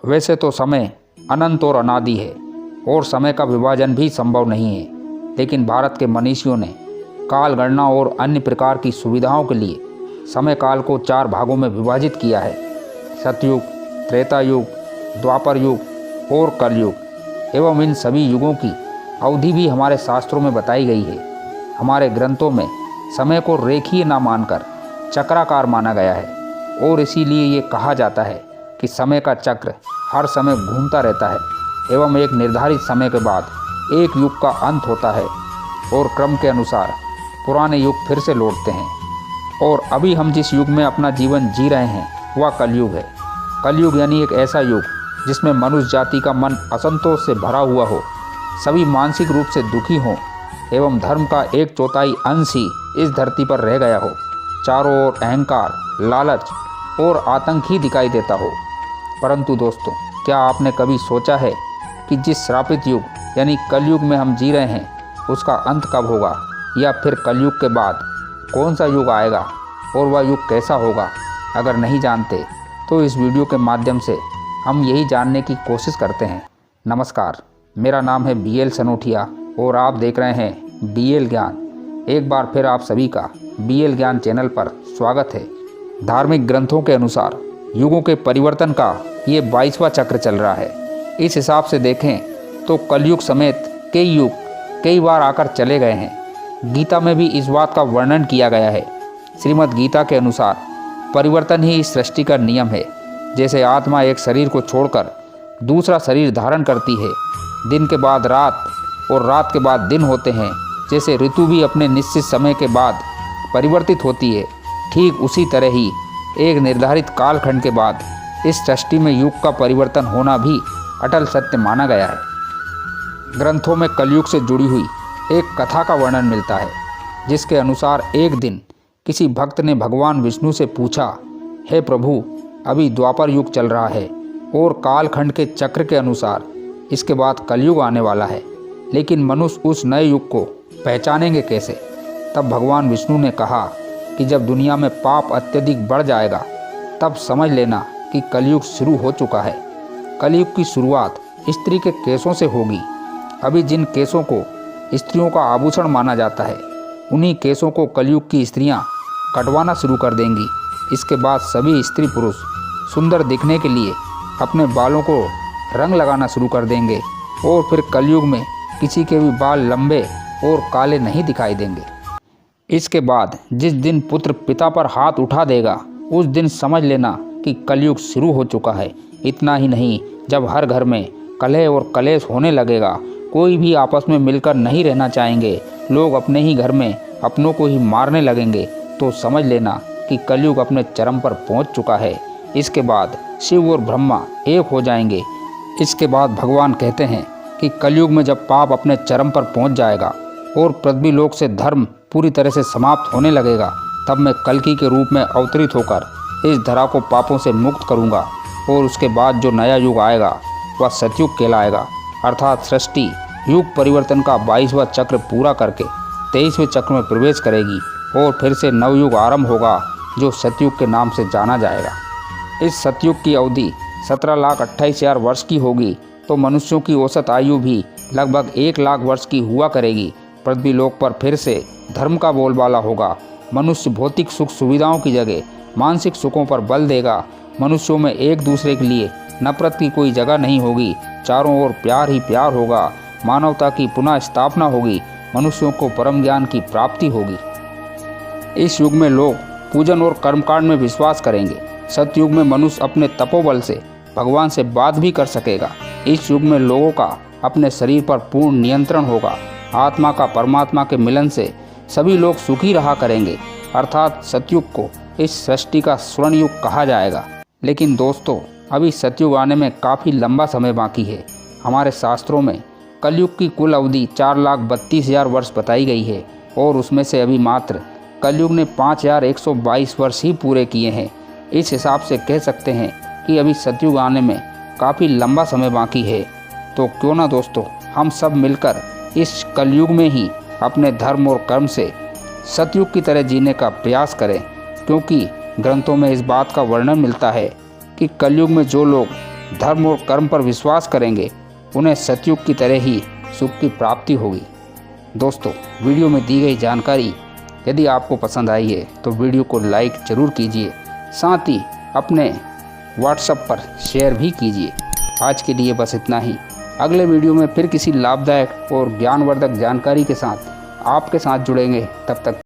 वैसे तो समय अनंत और अनादि है और समय का विभाजन भी संभव नहीं है, लेकिन भारत के मनीषियों ने काल गणना और अन्य प्रकार की सुविधाओं के लिए समय काल को 4 भागों में विभाजित किया है। सतयुग, त्रेता युग, द्वापर युग और कलयुग। एवं इन सभी युगों की अवधि भी हमारे शास्त्रों में बताई गई है। हमारे ग्रंथों में समय को रेखीय न मानकर चक्राकार माना गया है और इसीलिए ये कहा जाता है कि समय का चक्र हर समय घूमता रहता है एवं एक निर्धारित समय के बाद एक युग का अंत होता है और क्रम के अनुसार पुराने युग फिर से लौटते हैं। और अभी हम जिस युग में अपना जीवन जी रहे हैं वह कलयुग है। कलयुग यानी एक ऐसा युग जिसमें मनुष्य जाति का मन असंतोष से भरा हुआ हो, सभी मानसिक रूप से दुखी हों एवं धर्म का 1/4 अंश ही इस धरती पर रह गया हो। चारों ओर अहंकार, लालच और आतंक ही दिखाई देता हो। परंतु दोस्तों, क्या आपने कभी सोचा है कि जिस श्रापित युग यानी कलयुग में हम जी रहे हैं उसका अंत कब होगा, या फिर कलयुग के बाद कौन सा युग आएगा और वह युग कैसा होगा? अगर नहीं जानते तो इस वीडियो के माध्यम से हम यही जानने की कोशिश करते हैं। नमस्कार, मेरा नाम है BL सनोठिया और आप देख रहे हैं BL ज्ञान। एक बार फिर आप सभी का BL ज्ञान चैनल पर स्वागत है। धार्मिक ग्रंथों के अनुसार युगों के परिवर्तन का ये 22वां चक्र चल रहा है। इस हिसाब से देखें तो कलयुग समेत कई युग कई बार आकर चले गए हैं। गीता में भी इस बात का वर्णन किया गया है। श्रीमद् गीता के अनुसार परिवर्तन ही इस सृष्टि का नियम है। जैसे आत्मा एक शरीर को छोड़कर दूसरा शरीर धारण करती है, दिन के बाद रात और रात के बाद दिन होते हैं, जैसे ऋतु भी अपने निश्चित समय के बाद परिवर्तित होती है, ठीक उसी तरह ही एक निर्धारित कालखंड के बाद इस सृष्टि में युग का परिवर्तन होना भी अटल सत्य माना गया है। ग्रंथों में कलयुग से जुड़ी हुई एक कथा का वर्णन मिलता है, जिसके अनुसार एक दिन किसी भक्त ने भगवान विष्णु से पूछा, हे प्रभु, अभी द्वापर युग चल रहा है और कालखंड के चक्र के अनुसार इसके बाद कलयुग आने वाला है, लेकिन मनुष्य उस नए युग को पहचानेंगे कैसे? तब भगवान विष्णु ने कहा कि जब दुनिया में पाप अत्यधिक बढ़ जाएगा तब समझ लेना कि कलयुग शुरू हो चुका है। कलयुग की शुरुआत स्त्री के केसों से होगी। अभी जिन केसों को स्त्रियों का आभूषण माना जाता है, उन्हीं केसों को कलयुग की स्त्रियां कटवाना शुरू कर देंगी। इसके बाद सभी स्त्री पुरुष सुंदर दिखने के लिए अपने बालों को रंग लगाना शुरू कर देंगे और फिर कलयुग में किसी के भी बाल लंबे और काले नहीं दिखाई देंगे। इसके बाद जिस दिन पुत्र पिता पर हाथ उठा देगा उस दिन समझ लेना कि कलयुग शुरू हो चुका है। इतना ही नहीं, जब हर घर में कलह और कलेश होने लगेगा, कोई भी आपस में मिलकर नहीं रहना चाहेंगे, लोग अपने ही घर में अपनों को ही मारने लगेंगे, तो समझ लेना कि कलयुग अपने चरम पर पहुंच चुका है। इसके बाद शिव और ब्रह्मा एक हो जाएंगे। इसके बाद भगवान कहते हैं कि कलयुग में जब पाप अपने चरम पर पहुंच जाएगा और पृथ्वी लोक से धर्म पूरी तरह से समाप्त होने लगेगा, तब मैं कल्कि के रूप में अवतरित होकर इस धरा को पापों से मुक्त करूंगा और उसके बाद जो नया युग आएगा वह सतयुग कहलाएगा। अर्थात सृष्टि युग परिवर्तन का 22वां चक्र पूरा करके 23वें चक्र में प्रवेश करेगी और फिर से नवयुग आरंभ होगा, जो सतयुग के नाम से जाना जाएगा। इस सतयुग की अवधि 17,28,000 वर्ष की होगी, तो मनुष्यों की औसत आयु भी लगभग 1 लाख वर्ष की हुआ करेगी। पृथ्वी लोक पर फिर से धर्म का बोलबाला होगा। मनुष्य भौतिक सुख सुविधाओं की जगह मानसिक सुखों पर बल देगा। मनुष्यों में एक दूसरे के लिए नफरत की कोई जगह नहीं होगी, चारों ओर प्यार ही प्यार होगा। मानवता की पुनः स्थापना होगी, मनुष्यों को परम ज्ञान की प्राप्ति होगी। इस युग में लोग पूजन और कर्मकांड में विश्वास करेंगे। सतयुग में मनुष्य अपने तपोबल से भगवान से बात भी कर सकेगा। इस युग में लोगों का अपने शरीर पर पूर्ण नियंत्रण होगा। आत्मा का परमात्मा के मिलन से सभी लोग सुखी रहा करेंगे। अर्थात सतयुग को इस सृष्टि का स्वर्ण युग कहा जाएगा। लेकिन दोस्तों, अभी सतयुग आने में काफ़ी लंबा समय बाकी है। हमारे शास्त्रों में कलयुग की कुल अवधि 4,32,000 वर्ष बताई गई है और उसमें से अभी मात्र कलयुग ने 5,122 वर्ष ही पूरे किए हैं। इस हिसाब से कह सकते हैं कि अभी सतयुग आने में काफ़ी लंबा समय बाकी है। तो क्यों ना दोस्तों, हम सब मिलकर इस कलयुग में ही अपने धर्म और कर्म से सतयुग की तरह जीने का प्रयास करें, क्योंकि ग्रंथों में इस बात का वर्णन मिलता है कि कलयुग में जो लोग धर्म और कर्म पर विश्वास करेंगे उन्हें सतयुग की तरह ही सुख की प्राप्ति होगी। दोस्तों, वीडियो में दी गई जानकारी यदि आपको पसंद आई है तो वीडियो को लाइक ज़रूर कीजिए, साथ ही अपने व्हाट्सएप पर शेयर भी कीजिए। आज के लिए बस इतना ही। अगले वीडियो में फिर किसी लाभदायक और ज्ञानवर्धक जानकारी के साथ आपके साथ जुड़ेंगे। तब तक